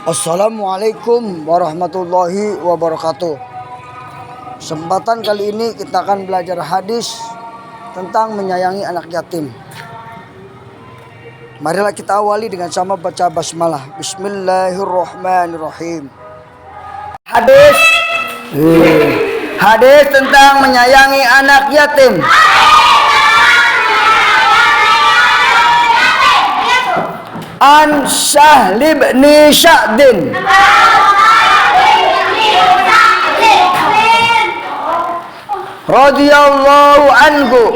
Assalamualaikum warahmatullahi wabarakatuh. Kesempatan kali ini kita akan belajar hadis tentang menyayangi anak yatim. Marilah kita awali dengan sama baca basmalah. Bismillahirrahmanirrahim. Hadis tentang menyayangi anak yatim. An Sahl bin Sa'din radhiyallahu anhu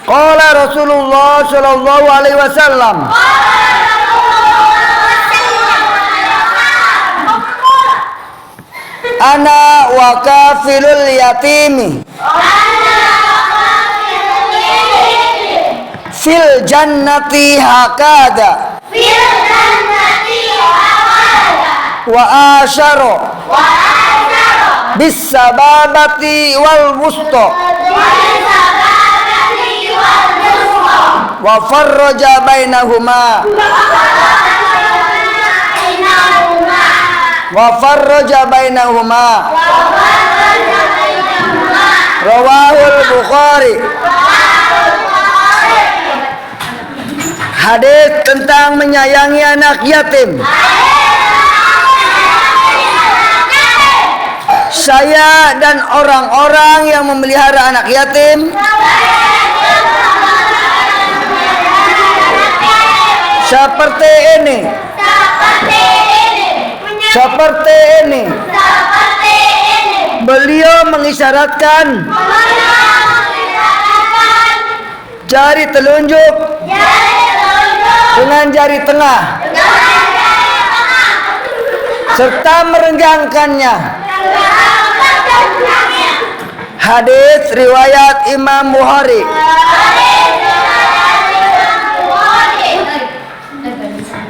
qala Rasulullah sallallahu alaihi wasallam ana wa kafilul yatimi fil jannati hakada wa asyara bis sababati wal wusta wa farraja bainahuma rawahul Bukhari. Hadis tentang menyayangi anak yatim. Saya dan orang-orang yang memelihara anak yatim seperti ini. Beliau mengisyaratkan jari telunjuk dengan jari tengah serta merenggangkannya. Hadis riwayat Imam Bukhari.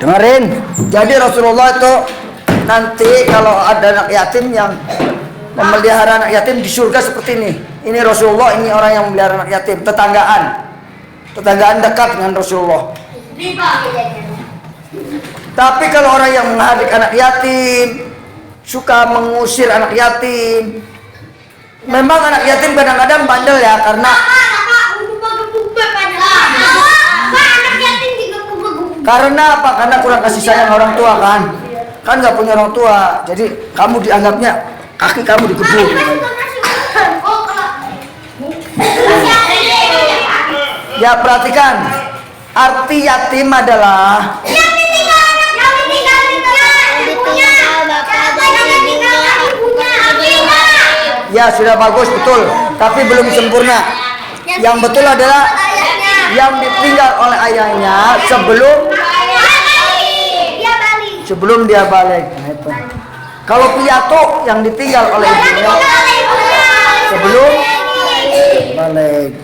Dengerin, jadi Rasulullah itu nanti kalau ada anak yatim yang memelihara anak yatim di surga seperti ini. Ini Rasulullah, ini orang yang memelihara anak yatim, tetanggaan dekat dengan Rasulullah. Tapi kalau orang yang menghadik anak yatim, suka mengusir anak yatim, memang anak yatim kadang-kadang bandel ya, karena apa? Karena kurang kasih sayang orang tua kan nggak punya orang tua, jadi kamu dianggapnya kaki kamu dikebuk. Ya perhatikan, arti yatim adalah ya sudah bagus, betul, tapi belum sempurna. Yang betul adalah yang ditinggal oleh ayahnya sebelum dia balik. Kalau piatu yang ditinggal oleh ibunya sebelum balik.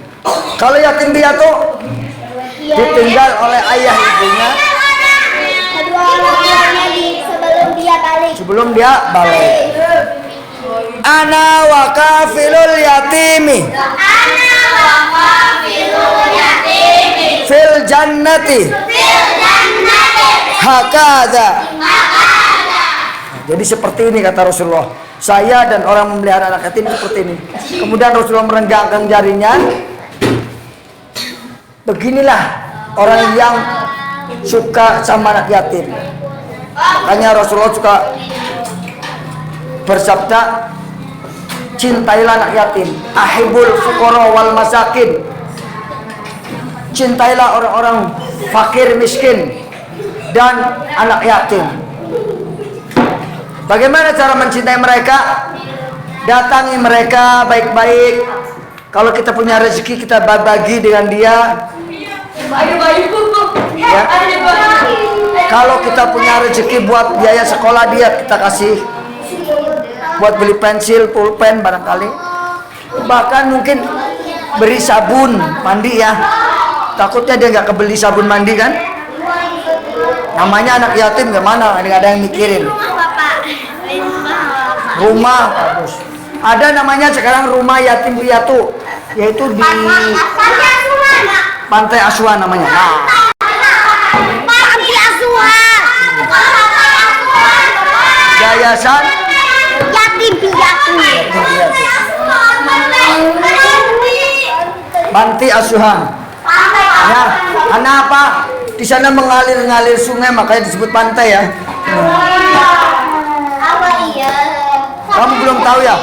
Kalau yatim piatu ditinggal oleh ayah ibunya sebelum dia balik. Ana wa kafilul yatimi fil jannati hakada. Jadi seperti ini kata Rasulullah, saya dan orang memelihara anak yatim seperti ini. Kemudian Rasulullah merenggangkan jarinya. Beginilah orang yang suka sama anak yatim. Makanya Rasulullah suka bersabda, cintailah anak yatim, ahibul fuqara wal masakin. Cintailah orang-orang fakir miskin dan anak yatim. Bagaimana cara mencintai mereka? Datangi mereka baik-baik. Kalau kita punya rezeki, kita bagi dengan dia. Ya. Kalau kita punya rezeki buat biaya sekolah dia, kita kasih. Buat beli pensil, pulpen barangkali. Bahkan mungkin beri sabun mandi ya. Takutnya dia nggak kebeli sabun mandi kan? Namanya anak yatim gimana? Nggak ada yang mikirin. Rumah bagus. Ada namanya sekarang rumah yatim piatu, yaitu di Pantai Asuhan namanya. Nah, Panti asuhan. Yayasan Yatim piatu. Panti Asuhan. Ya, karena apa? Di sana mengalir-ngalir sungai, makanya disebut pantai ya. Apa iya? Kamu belum tahu ya?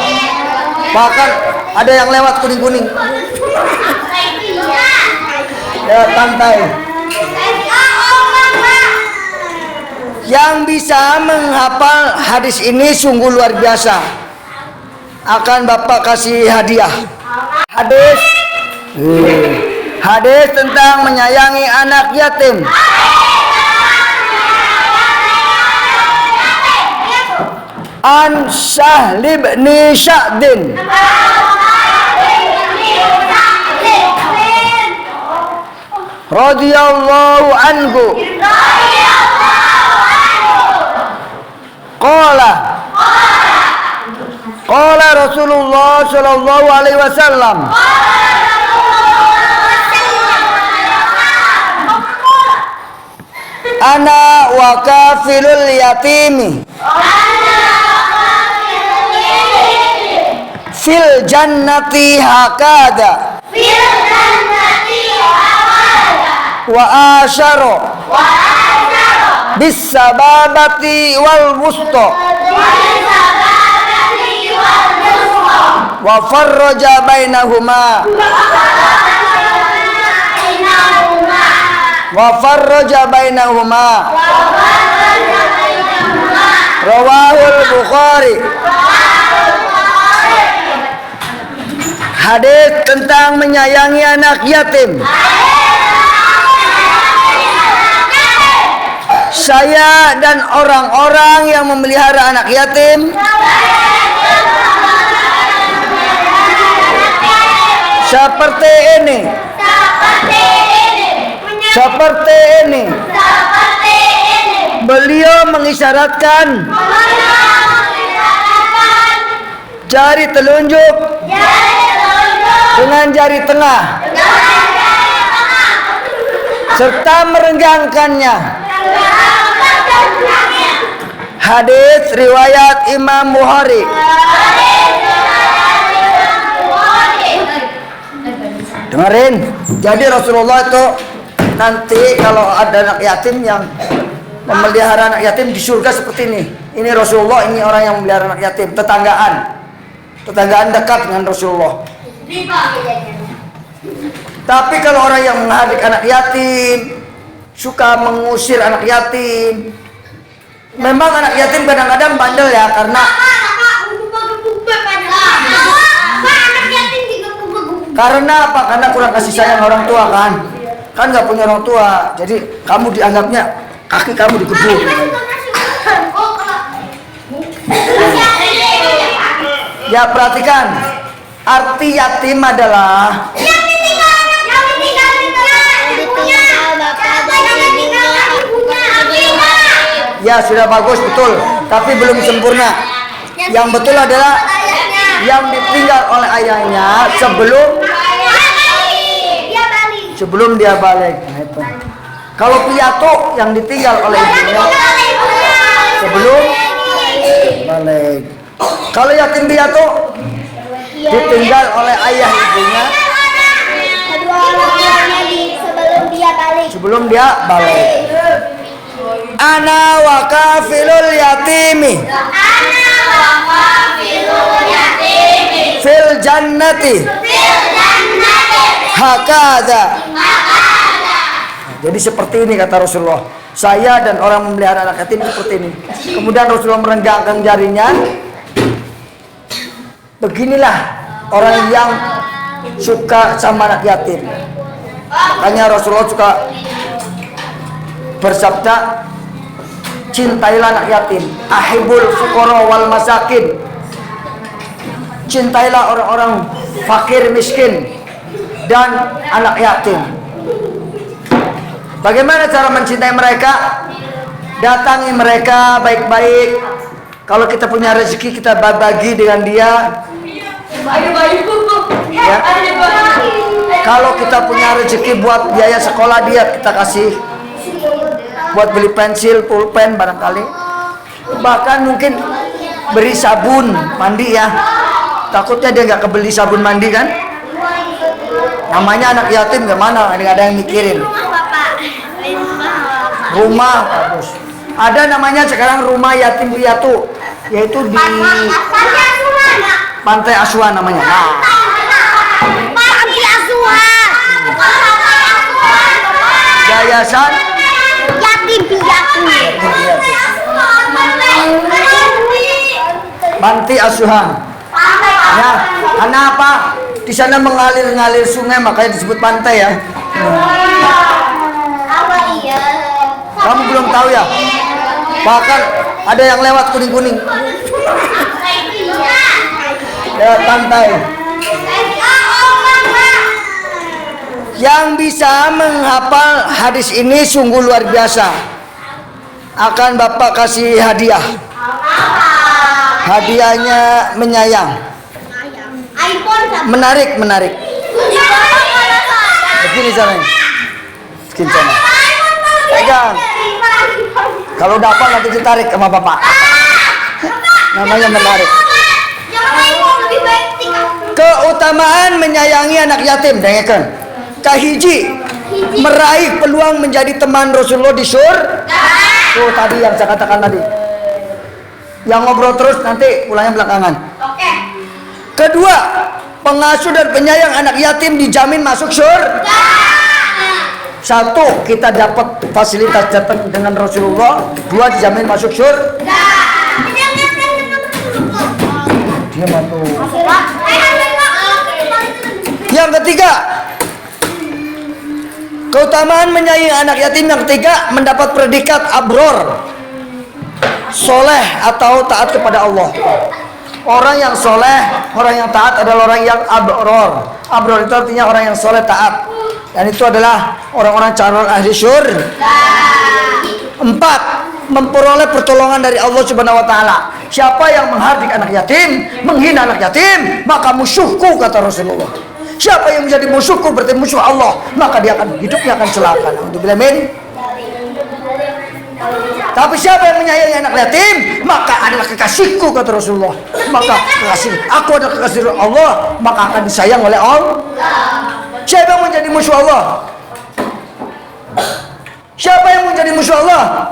Bahkan ada yang lewat kuning-kuning. Lewat pantai. Yang bisa menghafal hadis ini sungguh luar biasa. Akan Bapak kasih hadiah. Hadis hadis tentang menyayangi anak yatim. An Sahl bin Sa'din radhiyallahu anhu qala Rasulullah sallallahu alaihi wasallam ana wa kafilul yatimi fil jannati hakada wa asyara bis sababati wal wusta wa farraja bainahuma rawahul Bukhari. Hadis tentang menyayangi anak yatim. Saya dan orang-orang yang memelihara anak yatim seperti ini. Beliau mengisyaratkan jari telunjuk dengan jari tengah serta merenggangkannya. Hadis riwayat Imam Bukhari. Dengerin, jadi Rasulullah itu nanti kalau ada anak yatim yang memelihara anak yatim di surga seperti ini. Ini Rasulullah, ini orang yang memelihara anak yatim, tetanggaan dekat dengan Rasulullah. Tapi kalau orang yang menghardik anak yatim, suka mengusir anak yatim, memang anak yatim kadang-kadang bandel ya, karena apa? Karena kurang kasih sayang orang tua kan nggak punya orang tua, jadi kamu dianggapnya kaki kamu dikebuk. Ya perhatikan, arti yatim adalah ya sudah bagus betul, tapi belum sempurna. Yang betul adalah yang ditinggal oleh ayahnya sebelum dia balik. Nah, itu. Kalau piatu yang ditinggal oleh ibunya sebelum balik. Kalau yatim piatu ditinggal oleh ayah ibunya sebelum dia balik. Ana wa kafilul yatimi fil jannati hakada. Jadi seperti ini kata Rasulullah, saya dan orang memelihara anak yatim seperti ini. Kemudian Rasulullah merenggangkan jarinya. Beginilah orang yang suka sama anak yatim. Makanya Rasulullah suka bersabda, cintailah anak yatim, ahibul fuqara wal masakin. Cintailah orang-orang fakir miskin dan anak yatim. Bagaimana cara mencintai mereka? Datangi mereka baik-baik. Kalau kita punya rezeki, kita bagi dengan dia. Ya. Kalau kita punya rezeki buat biaya sekolah dia, kita kasih. Buat beli pensil, pulpen barangkali. Bahkan mungkin beri sabun mandi ya. Takutnya dia nggak kebeli sabun mandi kan. Namanya anak yatim gimana? Nggak ada yang mikirin. Rumah bagus. Ada namanya sekarang rumah yatim piatu, yaitu di Pantai Asuhan namanya. Nah, Panti asuhan. yayasan Yatim piatu. Panti Asuhan. Ya, karena apa? Di sana mengalir-ngalir sungai, makanya disebut pantai ya. Apa iya? Kamu belum tahu ya? Bahkan ada yang lewat kuning-kuning. Lewat pantai. Yang bisa menghafal hadis ini sungguh luar biasa. Akan Bapak kasih hadiah. Hadiahnya menyayang. Menarik. Begini caranya. Begini caranya. Pegang. Kalau dapat nanti ditarik sama Bapak. Namanya menarik. Keutamaan menyayangi anak yatim. Dengarkan. Kahiji meraih peluang menjadi teman Rasulullah di surga. Tuh tadi yang saya katakan tadi. Yang ngobrol terus nanti pulangnya belakangan. Oke. Kedua, pengasuh dan penyayang anak yatim dijamin masuk surga. Satu, kita dapat fasilitas datang dengan Rasulullah. Dua, dijamin masuk surga. Dia bantu. Yang ketiga, keutamaan menyayangi anak yatim. Yang ketiga, mendapat predikat abror, soleh atau taat kepada Allah. Orang yang soleh, orang yang taat adalah orang yang abror. Abror itu artinya orang yang soleh, taat. Dan itu adalah orang-orang calon ahli surga. 4, memperoleh pertolongan dari Allah Subhanahu wa taala. Siapa yang menghardik anak yatim, menghina anak yatim, maka musuhku, kata Rasulullah. Siapa yang menjadi musuhku berarti musuh Allah, maka dia akan hidupnya akan celaka. Untuk bilamin. Tapi siapa yang menyayangi anak yatim, maka adalah kekasihku, kata Rasulullah. Maka kekasih, aku adalah kekasih Allah, maka akan disayang oleh Allah. Siapa yang menjadi musuh Allah? Siapa yang menjadi musuh Allah?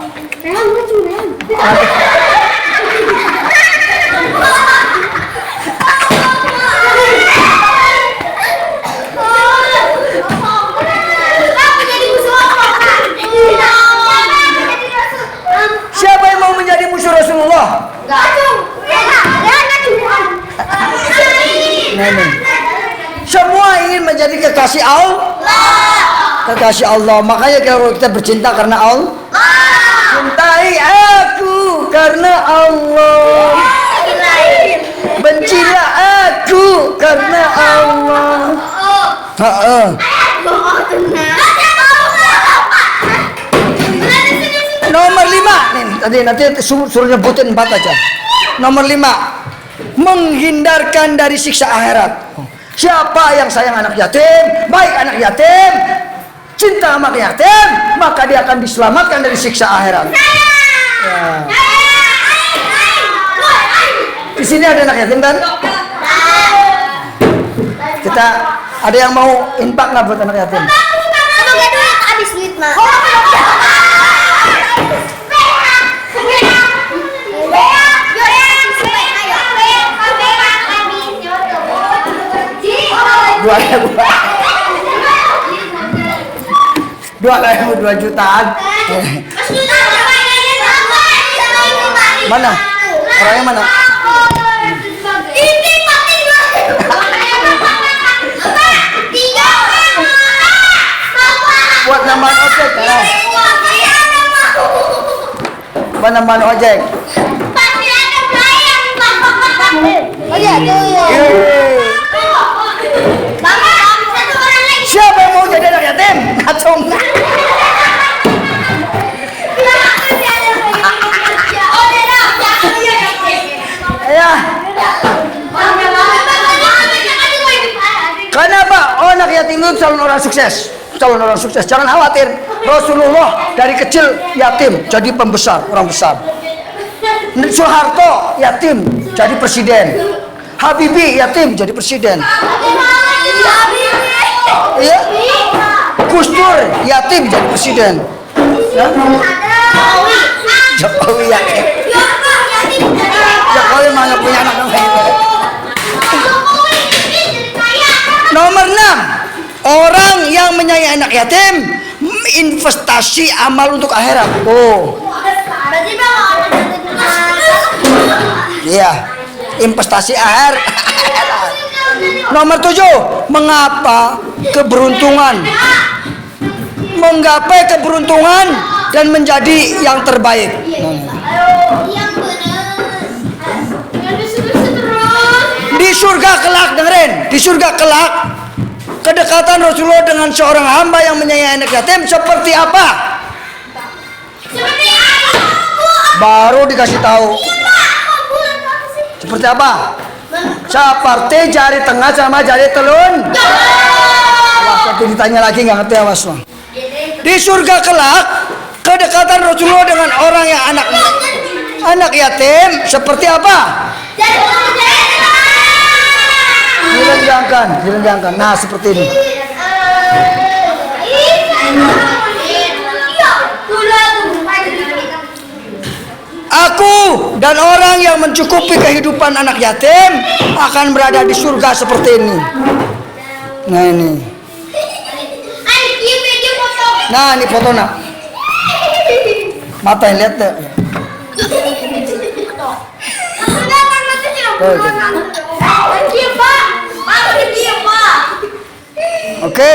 Siapa yang mau menjadi musuh Rasulullah? Semua ingin menjadi kekasih Allah. Kekasih Allah. Makanya kalau kita bercinta karena Allah, cintai aku karena Allah, bencilah aku karena Allah. Nomor 5 nih, nanti suruh nyebutin 4 aja. Nomor 5, menghindarkan dari siksa akhirat. Siapa yang sayang anak yatim, baik anak yatim, cinta sama anak yatim, maka dia akan diselamatkan dari siksa akhirat. Ya. Di sini ada anak yatim kan? Kita ada yang mau infak nggak buat anak yatim? Habis duit mah. Dua jutaan. Mana? Orangnya mana? Buat nambahan ojek ya. Buat nambahan ojek. Oh iya tuh. Siapa yang mau jadi anak yatim? Acung. Ya. Kenapa? Oh, anak yatim itu calon orang sukses. Calon orang sukses. Jangan khawatir. Rasulullah dari kecil yatim jadi pembesar, orang besar. Soeharto yatim jadi presiden. Habibie yatim jadi presiden. Iya. Gus Dur yatim jadi presiden. Ya? Jokowi yatim. Jokowi mah nggak punya anak kayak gitu. Nomor 6, orang yang menyayangi anak yatim investasi amal untuk akhirat. Oh, iya, investasi akhir. Nomor 7, mengapa keberuntungan, menggapai keberuntungan dan menjadi yang terbaik. Di surga kelak, dengerin, di surga kelak kedekatan Rasulullah dengan seorang hamba yang menyayangi anak yatim seperti apa? Baru dikasih tahu. Seperti apa? Seperti jari tengah sama jari telun. Wah, tapi ditanya lagi nggak ngerti, awas loh. Di surga kelak kedekatan Rasulullah dengan orang yang anak yatim seperti apa? Direnggangkan. Nah, seperti ini. Aku dan orang yang mencukupi kehidupan anak yatim akan berada di surga seperti ini. Nah, ini. Nah, ini foto nak. Mata yang lihat deh. Oke.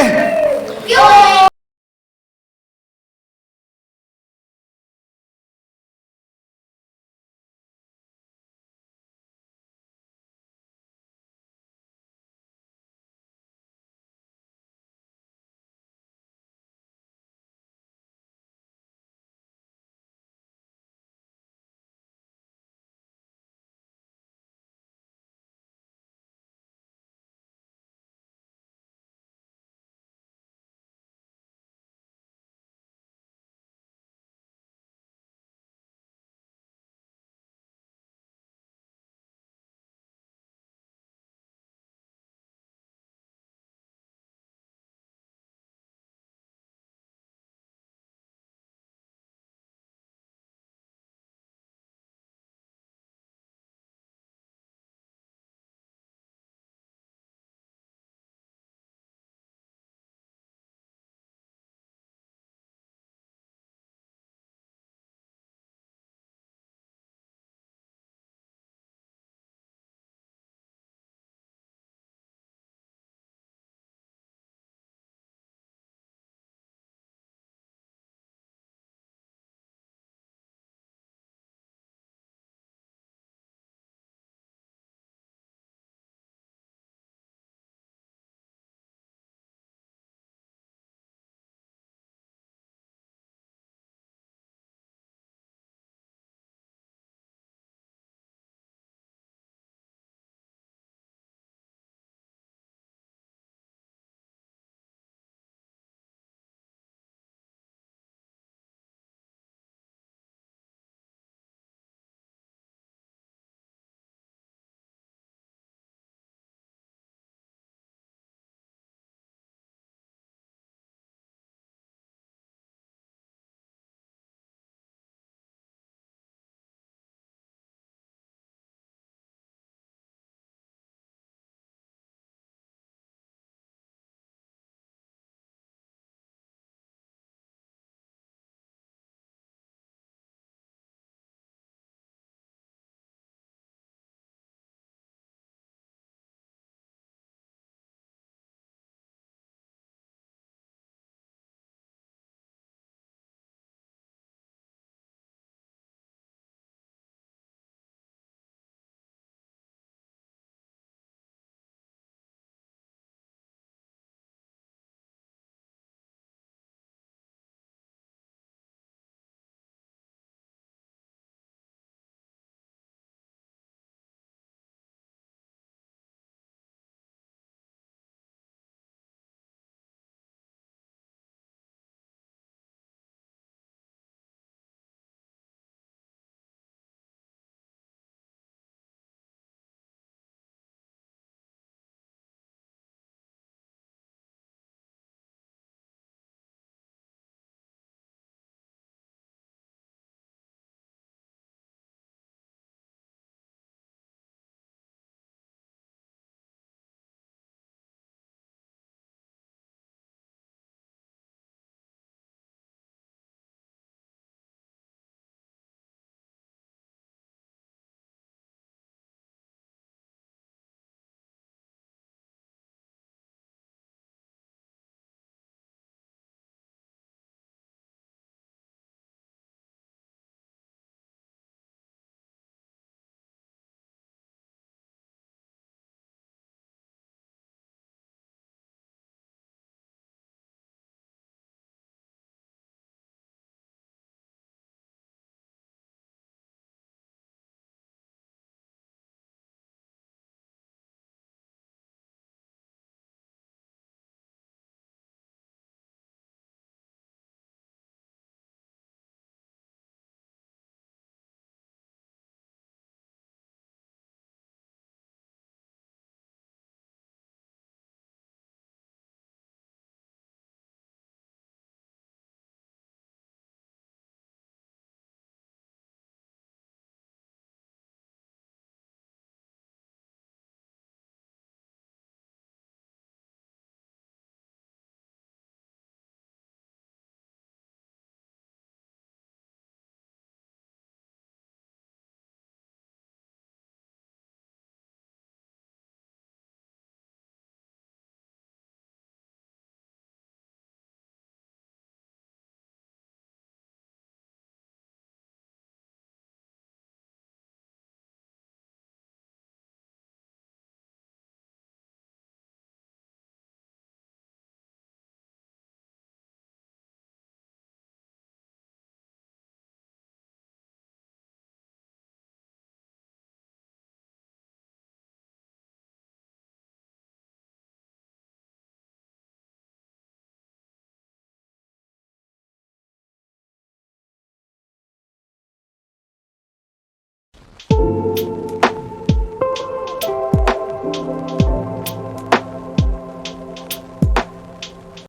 ya.